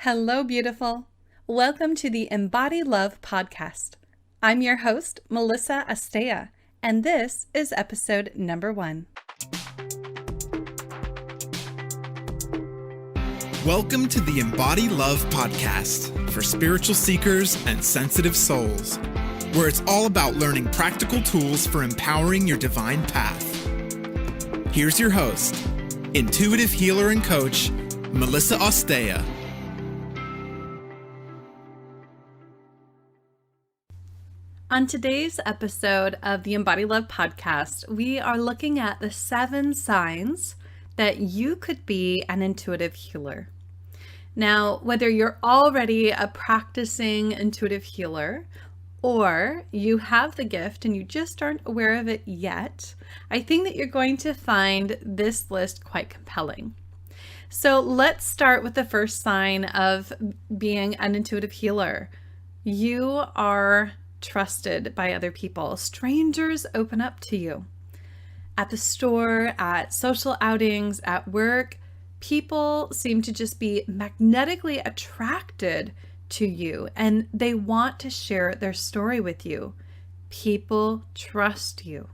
Hello, beautiful. Welcome to the Embody Love Podcast. I'm your host, Melissa Asteya, and this is episode number 1. Welcome to the Embody Love Podcast for spiritual seekers and sensitive souls, where it's all about learning practical tools for empowering your divine path. Here's your host, intuitive healer and coach, Melissa Asteya. On today's episode of the Embody Love Podcast, we are looking at the 7 signs that you could be an intuitive healer. Now, whether you're already a practicing intuitive healer or you have the gift and you just aren't aware of it yet, I think that you're going to find this list quite compelling. So let's start with the first sign of being an intuitive healer. You are trusted by other people. Strangers open up to you. At the store, at social outings, at work, people seem to just be magnetically attracted to you and they want to share their story with you. People trust you.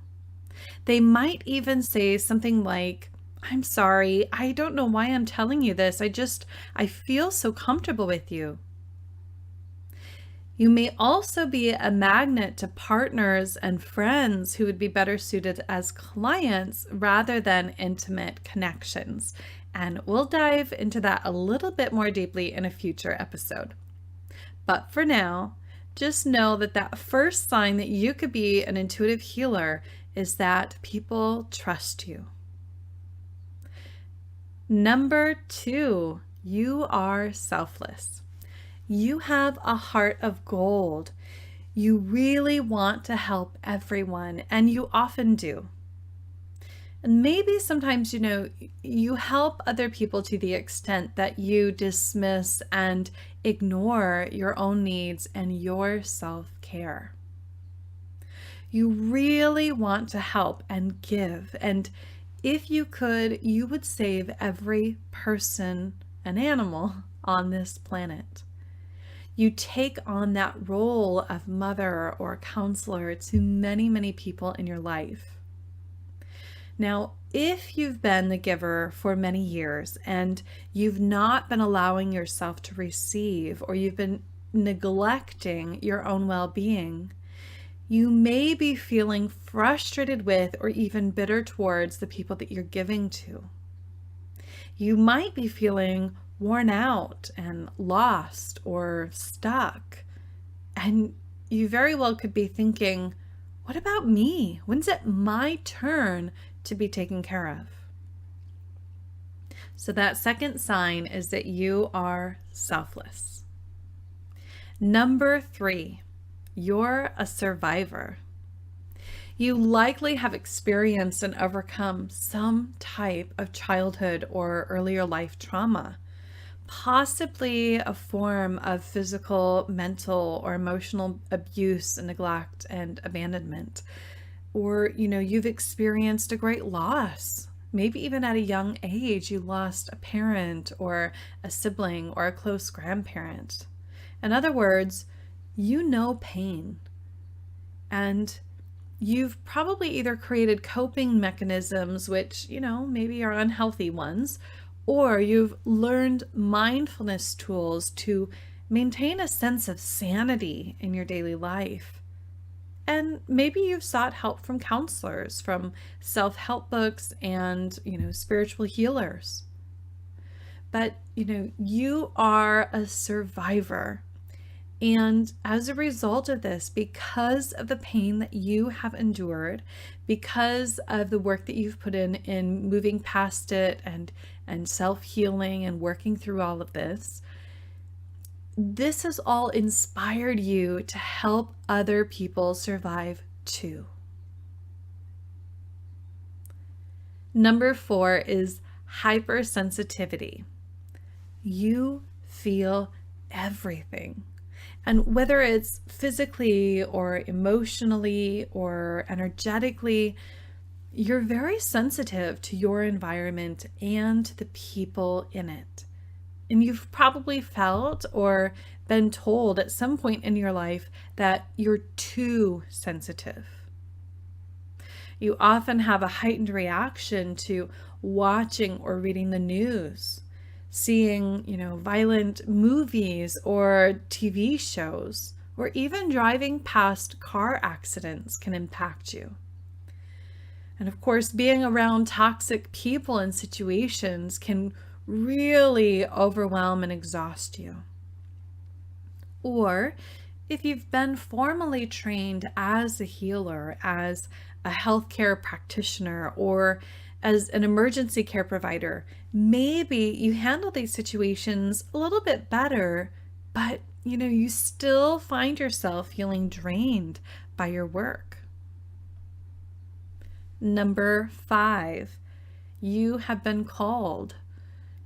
They might even say something like, "I'm sorry, I don't know why I'm telling you this. I feel so comfortable with you." You may also be a magnet to partners and friends who would be better suited as clients rather than intimate connections. And we'll dive into that a little bit more deeply in a future episode. But for now, just know that first sign that you could be an intuitive healer is that people trust you. Number 2, you are selfless. You have a heart of gold. You really want to help everyone, and you often do. And maybe sometimes, you help other people to the extent that you dismiss and ignore your own needs and your self-care. You really want to help and give, and if you could, you would save every person and animal on this planet. You take on that role of mother or counselor to many, many people in your life. Now, if you've been the giver for many years and you've not been allowing yourself to receive, or you've been neglecting your own well-being, you may be feeling frustrated with or even bitter towards the people that you're giving to. You might be feeling worn out and lost or stuck. And you very well could be thinking, what about me? When's it my turn to be taken care of? So that second sign is that you are selfless. Number 3, you're a survivor. You likely have experienced and overcome some type of childhood or earlier life trauma. Possibly a form of physical, mental, or emotional abuse and neglect and abandonment. Or, you've experienced a great loss. Maybe even at a young age, you lost a parent or a sibling or a close grandparent. In other words, you know pain. And you've probably either created coping mechanisms, which, maybe are unhealthy ones, or you've learned mindfulness tools to maintain a sense of sanity in your daily life. And maybe you've sought help from counselors, from self-help books and, spiritual healers. But, you are a survivor. And as a result of this, because of the pain that you have endured, because of the work that you've put in moving past it and self-healing and working through all of this, this has all inspired you to help other people survive too. Number 4 is hypersensitivity. You feel everything. And whether it's physically or emotionally or energetically, you're very sensitive to your environment and the people in it. And you've probably felt or been told at some point in your life that you're too sensitive. You often have a heightened reaction to watching or reading the news, seeing, violent movies or TV shows, or even driving past car accidents can impact you. And of course, being around toxic people and situations can really overwhelm and exhaust you. Or if you've been formally trained as a healer, as a healthcare practitioner, or as an emergency care provider, maybe you handle these situations a little bit better, but you still find yourself feeling drained by your work. Number 5, you have been called.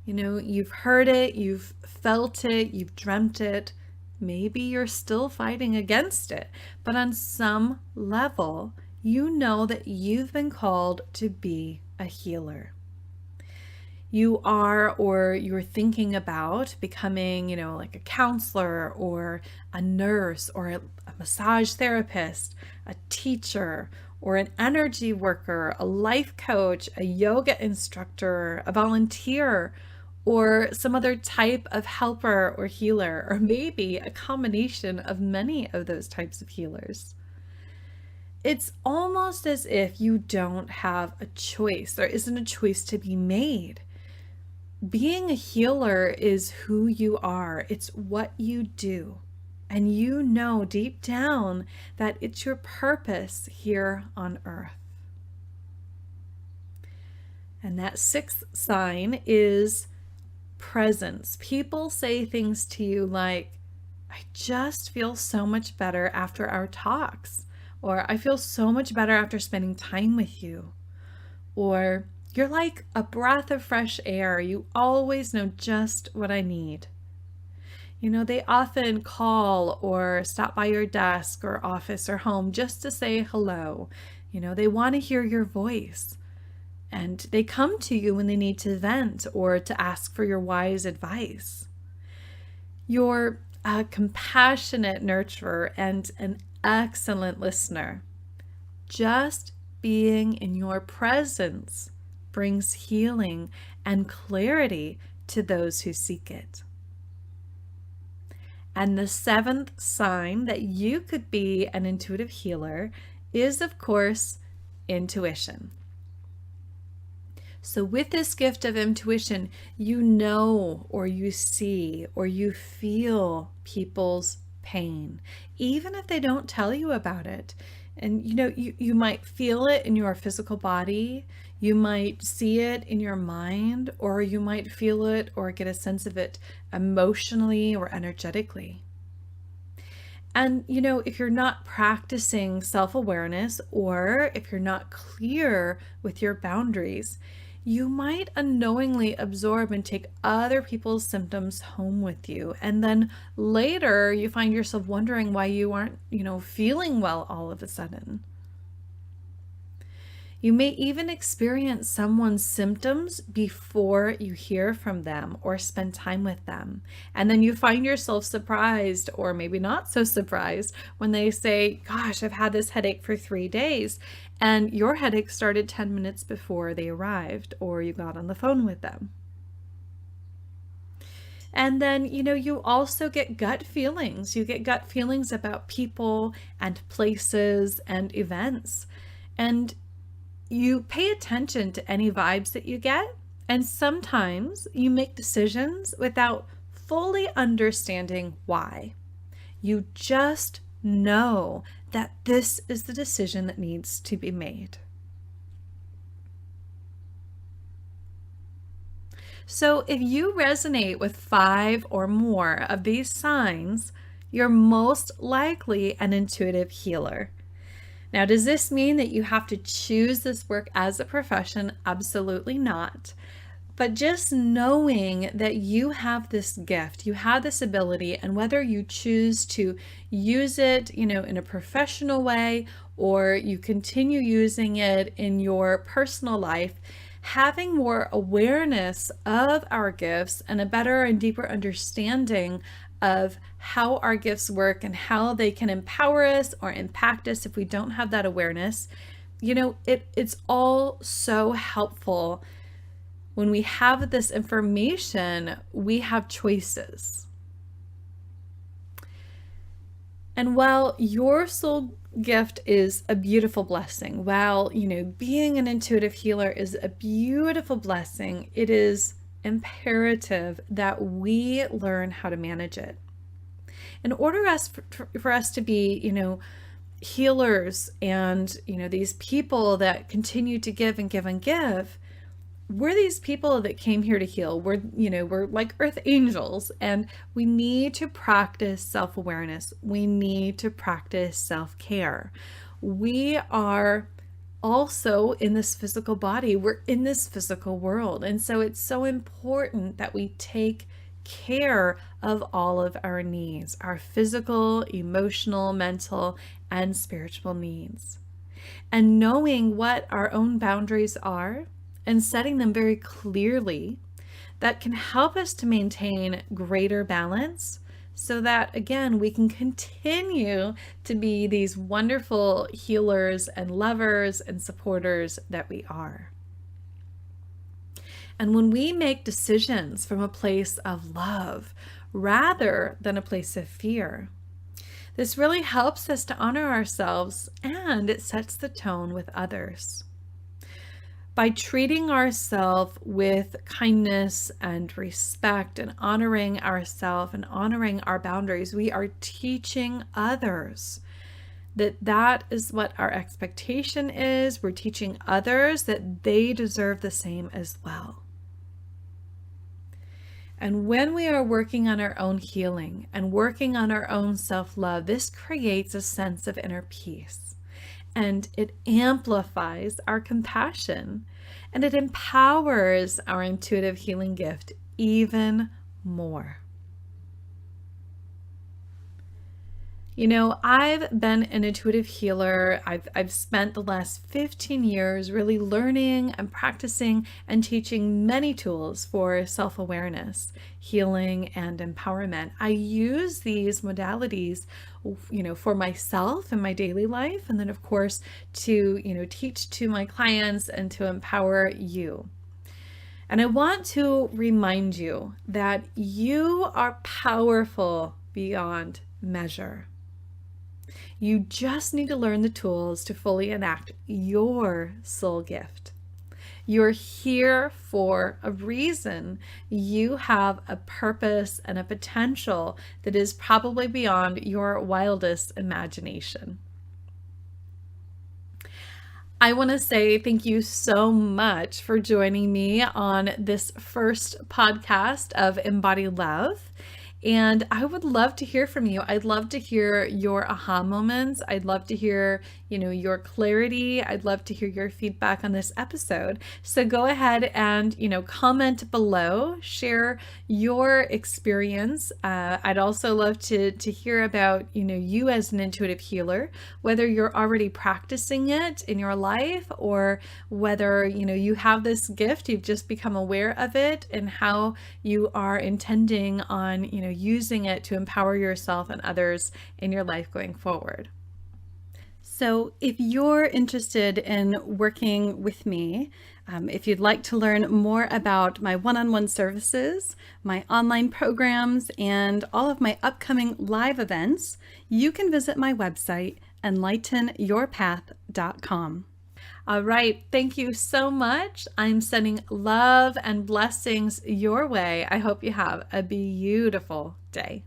You've heard it, you've felt it, you've dreamt it. Maybe you're still fighting against it, but on some level, you know that you've been called to be a healer. You are, or you're thinking about becoming, like a counselor or a nurse or a massage therapist, a teacher, or an energy worker, a life coach, a yoga instructor, a volunteer, or some other type of helper or healer, or maybe a combination of many of those types of healers. It's almost as if you don't have a choice. There isn't a choice to be made. Being a healer is who you are. It's what you do. And you know deep down that it's your purpose here on earth. And that 6th sign is presence. People say things to you like, I just feel so much better after our talks, or I feel so much better after spending time with you, or you're like a breath of fresh air. You always know just what I need. They often call or stop by your desk or office or home just to say hello. They want to hear your voice. And they come to you when they need to vent or to ask for your wise advice. You're a compassionate nurturer and an excellent listener. Just being in your presence brings healing and clarity to those who seek it. And the 7th sign that you could be an intuitive healer is, of course, intuition. So with this gift of intuition, you know, or you see, or you feel people's pain, even if they don't tell you about it. And you might feel it in your physical body, you might see it in your mind, or you might feel it or get a sense of it emotionally or energetically. And if you're not practicing self-awareness, or if you're not clear with your boundaries, you might unknowingly absorb and take other people's symptoms home with you. And then later you find yourself wondering why you aren't, feeling well all of a sudden. You may even experience someone's symptoms before you hear from them or spend time with them. And then you find yourself surprised, or maybe not so surprised, when they say, gosh, I've had this headache for 3 days. And your headache started 10 minutes before they arrived or you got on the phone with them. And then, you also get gut feelings. You get gut feelings about people and places and events. And you pay attention to any vibes that you get. And sometimes you make decisions without fully understanding why. You just know that this is the decision that needs to be made. So if you resonate with 5 or more of these signs, you're most likely an intuitive healer. Now, does this mean that you have to choose this work as a profession? Absolutely not. But just knowing that you have this gift, you have this ability, and whether you choose to use it, in a professional way, or you continue using it in your personal life, having more awareness of our gifts and a better and deeper understanding of how our gifts work and how they can empower us or impact us if we don't have that awareness, it's all so helpful. When we have this information, we have choices. And while your soul gift is a beautiful blessing, while, being an intuitive healer is a beautiful blessing, it is imperative that we learn how to manage it. In order for us to be, healers and, these people that continue to give and give and give, we're these people that came here to heal. We're like earth angels, and we need to practice self-awareness. We need to practice self-care. We are also in this physical body. We're in this physical world. And so it's so important that we take care of all of our needs, our physical, emotional, mental, and spiritual needs. And knowing what our own boundaries are and setting them very clearly, that can help us to maintain greater balance so that, again, we can continue to be these wonderful healers and lovers and supporters that we are. And when we make decisions from a place of love rather than a place of fear, this really helps us to honor ourselves, and it sets the tone with others. By treating ourselves with kindness and respect and honoring ourselves and honoring our boundaries, we are teaching others that is what our expectation is. We're teaching others that they deserve the same as well. And when we are working on our own healing and working on our own self-love, this creates a sense of inner peace. And it amplifies our compassion, and it empowers our intuitive healing gift even more. I've been an intuitive healer. I've spent the last 15 years really learning and practicing and teaching many tools for self-awareness, healing, and empowerment. I use these modalities, for myself in my daily life, and then of course to, teach to my clients and to empower you. And I want to remind you that you are powerful beyond measure. You just need to learn the tools to fully enact your soul gift. You're here for a reason. You have a purpose and a potential that is probably beyond your wildest imagination. I want to say thank you so much for joining me on this first podcast of Embody Love. And I would love to hear from you. I'd love to hear your aha moments. I'd love to hear, your clarity. I'd love to hear your feedback on this episode. So go ahead and, comment below, share your experience. I'd also love to hear about, you as an intuitive healer, whether you're already practicing it in your life or whether, you have this gift, you've just become aware of it, and how you are intending on, using it to empower yourself and others in your life going forward. So if you're interested in working with me, if you'd like to learn more about my one-on-one services, my online programs, and all of my upcoming live events, you can visit my website, enlightenyourpath.com. All right, thank you so much. I'm sending love and blessings your way. I hope you have a beautiful day.